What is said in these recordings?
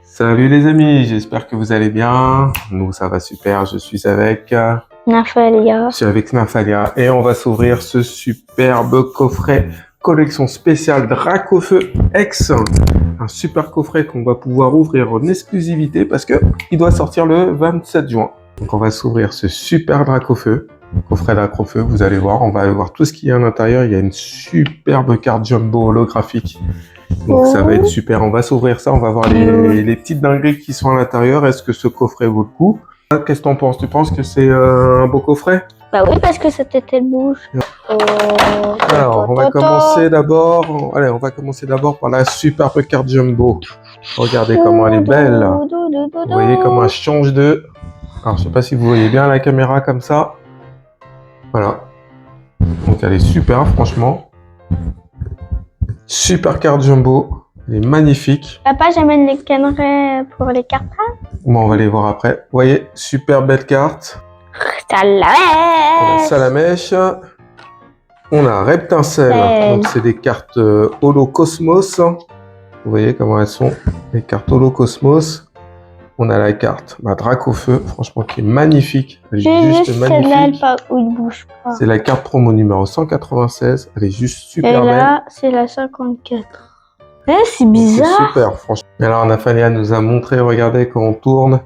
Salut les amis, j'espère que vous allez bien. Nous, ça va super. Je suis avec Naphalia. Naphalia et on va s'ouvrir ce superbe coffret collection spéciale Dracofeu X. Un super coffret qu'on va pouvoir ouvrir en exclusivité parce que il doit sortir le 27 juin. Donc on va s'ouvrir ce super Dracofeu. Coffret Dracofeu, vous allez voir, on va aller voir tout ce qu'il y a à l'intérieur. Il y a une superbe carte jumbo holographique. Donc ça va être super, on va s'ouvrir ça, on va voir les petites dingueries qui sont à l'intérieur. Est-ce que ce coffret vaut le coup? Qu'est-ce que t'en penses? Tu penses que c'est un beau coffret? Bah oui, parce que sa tête elle bouge. Alors, on va commencer d'abord. Allez, on va commencer d'abord par la superbe carte jumbo. Regardez comment elle est belle. Vous voyez comment elle change de... Alors, je sais pas si vous voyez bien la caméra comme ça. Voilà. Donc, elle est super, franchement. Super carte jumbo. Elle est magnifique. Papa, j'amène les cannerets pour les cartes. Bon, on va les voir après. Vous voyez, super belle carte. On a Salamèche. On a Reptincelle. Donc, c'est des cartes Holocosmos. Vous voyez comment elles sont, les cartes Holocosmos. On a la carte Dracofeu, franchement, qui est magnifique. Elle est juste magnifique. Où il bouge pas. C'est la carte promo numéro 196. Elle est juste super belle. Et là, c'est la 54. C'est bizarre. C'est super, franchement. Alors, Naphalia nous a montré, regardez, quand on tourne,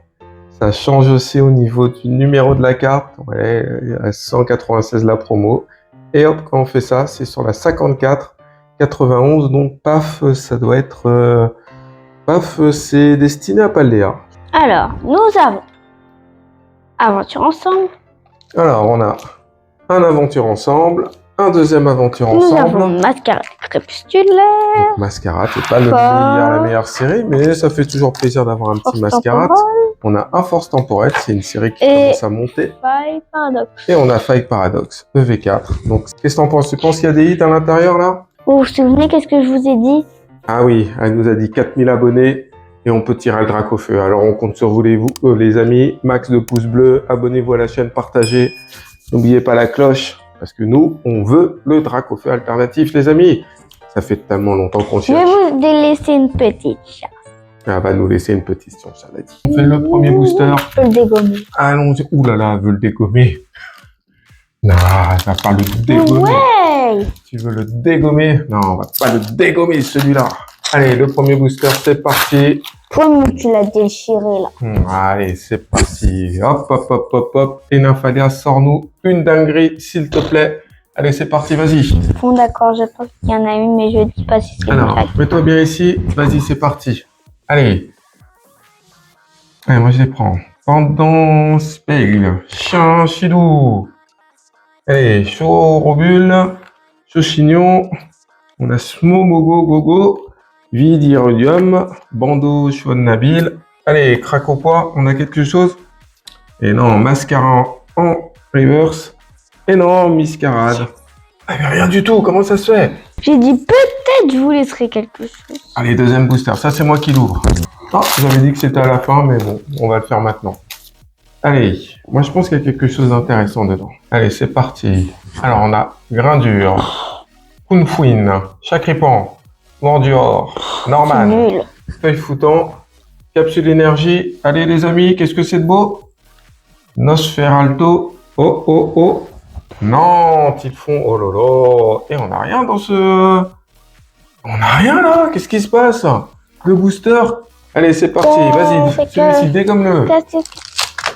ça change aussi au niveau du numéro de la carte. Ouais, il y a 196 la promo. Et hop, quand on fait ça, c'est sur la 54, 91. Donc, paf, ça doit être... paf, c'est destiné à Paldea. Alors, nous avons Aventure Ensemble. Alors, on a un Aventure Ensemble, un deuxième Aventure Nous Ensemble. avons Mascarade Crépusculaire. Donc, Mascarade, c'est pas la meilleure série, mais ça fait toujours plaisir d'avoir un petit Mascarade. On a un Force Temporelle, c'est une série qui commence à monter. Faille Paradoxe. Et on a Faille Paradoxe, EV4. Donc, qu'est-ce que t'en penses? Tu penses qu'il y a des hits à l'intérieur, là? Vous vous souvenez, qu'est-ce que je vous ai dit? Ah oui, elle nous a dit 4000 abonnés et on peut tirer le Dracofeu. Alors, on compte sur vous, les amis. Max de pouces bleus, abonnez-vous à la chaîne, partagez. N'oubliez pas la cloche, parce que nous, on veut le Dracofeu alternatif, les amis. Ça fait tellement longtemps qu'on cherche. Je vais vous laisser une petite chance. Elle va nous laisser une petite chance, ça l'a dit. On fait le premier booster. Je peux le dégommer. Allons-y. Ouh là là, elle veut le dégommer. Non, elle va pas le dégommer. Ouais. Tu veux le dégommer? Non, on va pas le dégommer, celui-là. Allez, le premier booster, c'est parti. Comment tu l'as déchiré, là? Allez, c'est parti. Hop, hop, hop, hop, hop. Et Naphalia, sors-nous une dinguerie, s'il te plaît. Allez, c'est parti, vas-y. Bon, d'accord, je pense qu'il y en a une, mais je dis pas si c'est une Alors, blague. mets-toi bien ici. Vas-y, c'est parti. Allez. Allez, moi, je les prends. Pendant Spell, Chien Chidou. Allez, Chorobule, Chauchignon. On a Smomogo Gogo, Vidirodium, Bandeau Chouan Nabil. Allez, Cracopois, on a quelque chose? Et non, Mascara en reverse. Et non, Miscarade. Ah, mais rien du tout, comment ça se fait? J'ai dit peut-être je vous laisserai quelque chose. Allez, deuxième booster, ça c'est moi qui l'ouvre. Ah, j'avais dit que c'était à la fin, mais bon, on va le faire maintenant. Allez, moi je pense qu'il y a quelque chose d'intéressant dedans. Allez, c'est parti. Alors, on a Grindure, Kunfuin, Chacripan, Mordior, Norman, Nul. Feuille Foutant, Capsule Énergie. Allez les amis, qu'est-ce que c'est de beau? Nosferalto. Oh, oh, oh. Non, Typhon. Oh là là. Et on n'a rien dans ce... On n'a rien là. Qu'est-ce qui se passe? Le booster. Allez, c'est parti. Vas-y, celui-ci, dégomme-le.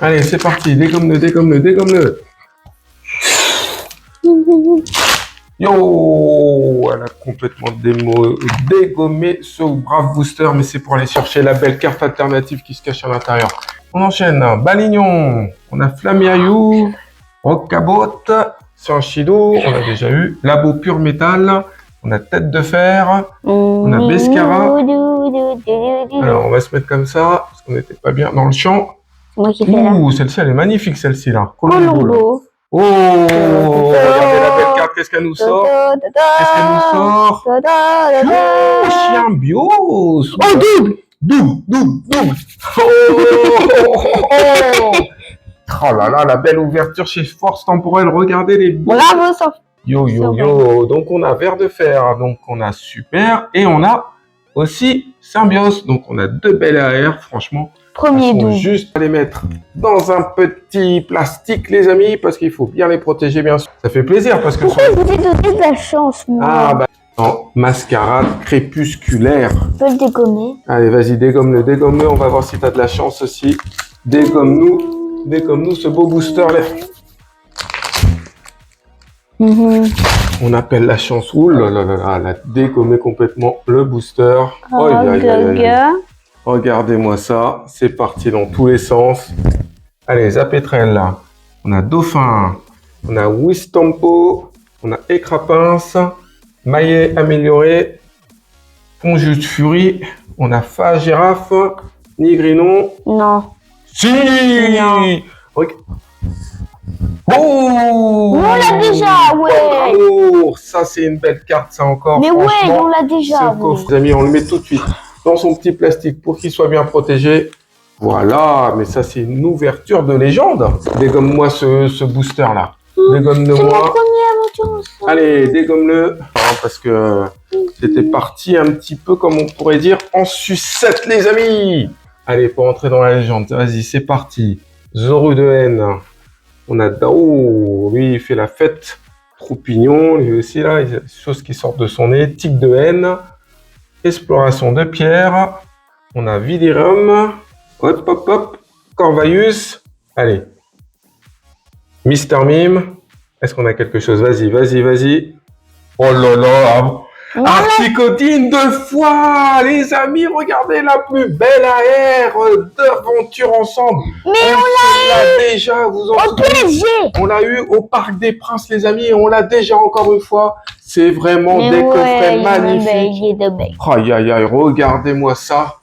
Allez, c'est parti. Dégomme-le, dégomme-le, dégomme-le. Yo, elle a complètement dégommé ce brave booster, mais c'est pour aller chercher la belle carte alternative qui se cache à l'intérieur. On enchaîne. Balignon. On a Flamiaillou. Rocabot. Sanchido. On a déjà eu. Labo Pur Métal. On a Tête de Fer. On a Bescara. Alors, on va se mettre comme ça, parce qu'on n'était pas bien dans le champ. Moi qui fais là. Ouh, celle-ci, elle est magnifique, celle-ci, là. Colombo. Oh, regardez la belle carte, qu'est-ce qu'elle nous sort? Qu'est-ce qu'elle nous sort? Oh, chien bios. Oh, double. Double. Oh là là, la belle ouverture chez Force Temporelle. Regardez les beaux. Bravo, Sophie. Yo. Donc, on a Ver de Fer. Donc, on a Super. Et on a aussi Symbiose. Donc, on a 2 belles AR, franchement. Premier Elles sont double. juste à les mettre dans un petit plastique, les amis, parce qu'il faut bien les protéger, bien sûr. Ça fait plaisir parce que... Pourquoi je vous ai donné de la chance, moi? Ah, bah... Non, mascarade crépusculaire. Je peux le dégommer. Allez, vas-y, dégomme-le, dégomme-le. On va voir si tu as de la chance aussi. Dégomme-nous ce beau booster-là. On appelle la chance. Ouh là là là là, elle a dégommé complètement le booster. Oh, gaga. Regardez-moi ça. C'est parti dans tous les sens. Allez, Zapétrel là. On a Dauphin. On a Wistampo. On a Écrapince. Maillet amélioré. Ponjus de Furie. On a Fa Girafe. Nigrinon. Non. Si. Non. Oh, On l'a déjà, ouais. Oh, ça c'est une belle carte, ça encore. Mais ouais, franchement, on l'a déjà. ce coffre, les amis, on le met tout de suite dans son petit plastique pour qu'il soit bien protégé. Voilà, mais ça c'est une ouverture de légende. Dégomme-moi ce booster là. C'est mon Dégomme-le-moi. premier aventure ensemble. Allez, dégomme-le. Parce que c'était parti un petit peu, comme on pourrait dire, en sucette, les amis. Allez, pour entrer dans la légende, vas-y, c'est parti. Zoru de haine. On a Dao, lui il fait la fête, Troupignon, lui aussi là, il y a des choses qui sortent de son nez, Tic de haine, Exploration de pierre, on a Vidirum, hop hop hop, Corvaius, allez, Mister Mime, est-ce qu'on a quelque chose? Vas-y, vas-y, vas-y. Oh là là, Articodine 2 fois, les amis, regardez la plus belle AR d'aventure ensemble. Mais on l'a déjà, vous en au souvenez? PSG. On l'a eu au Parc des Princes, les amis, et on l'a déjà encore une fois. C'est vraiment Mais des ouais, coffrets il magnifiques. est de bec. Aïe, aïe, aïe, regardez-moi ça.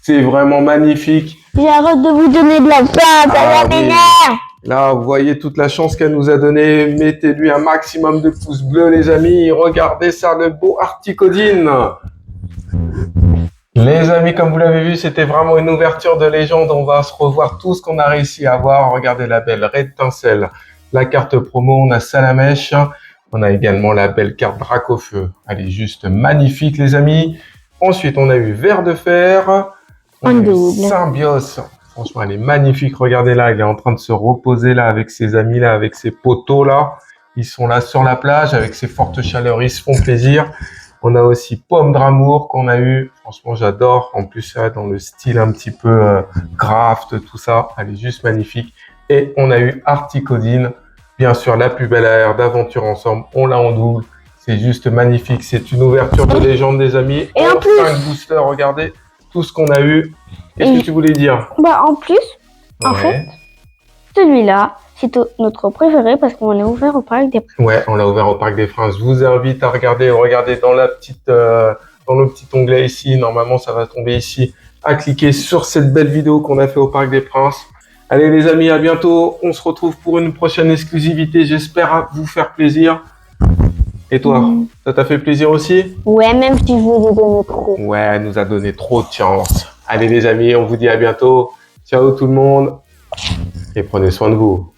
C'est vraiment magnifique. J'arrête de vous donner de la pâte, Ah ça oui. m'énerve. Là, vous voyez toute la chance qu'elle nous a donnée. Mettez-lui un maximum de pouces bleus, les amis. Regardez ça, le beau Articodine. Les amis, comme vous l'avez vu, c'était vraiment une ouverture de légende. On va se revoir tout ce qu'on a réussi à avoir. Regardez la belle Rétincelle, la carte promo, on a Salamèche. On a également la belle carte Dracofeu. Elle est juste magnifique, les amis. Ensuite, on a eu Ver de Fer. On a eu Symbiose. Franchement, elle est magnifique. Regardez là, elle est en train de se reposer là avec ses amis là, avec ses potos là. Ils sont là sur la plage avec ces fortes chaleurs. Ils se font plaisir. On a aussi Pomme d'Amour qu'on a eu. Franchement, j'adore. En plus, là, dans le style un petit peu craft, tout ça. Elle est juste magnifique. Et on a eu Articodine. Bien sûr, la plus belle AR d'aventure ensemble. On l'a en double. C'est juste magnifique. C'est une ouverture de légende, des amis. Et en plus, 5 boosters, regardez tout ce qu'on a eu. Qu'est-ce que tu voulais dire? Bah, en plus, en fait, celui-là, c'est notre préféré parce qu'on l'a ouvert au Parc des Princes. Ouais, on l'a ouvert au Parc des Princes. Je vous invite à regarder dans la petite, dans le petit onglet ici. Normalement, ça va tomber ici. À cliquer sur cette belle vidéo qu'on a fait au Parc des Princes. Allez les amis, à bientôt. On se retrouve pour une prochaine exclusivité. J'espère vous faire plaisir. Et toi, ça t'a fait plaisir aussi? Ouais, même si je vous ai donné trop. Ouais, elle nous a donné trop de chance. Allez les amis, on vous dit à bientôt. Ciao tout le monde. Et prenez soin de vous.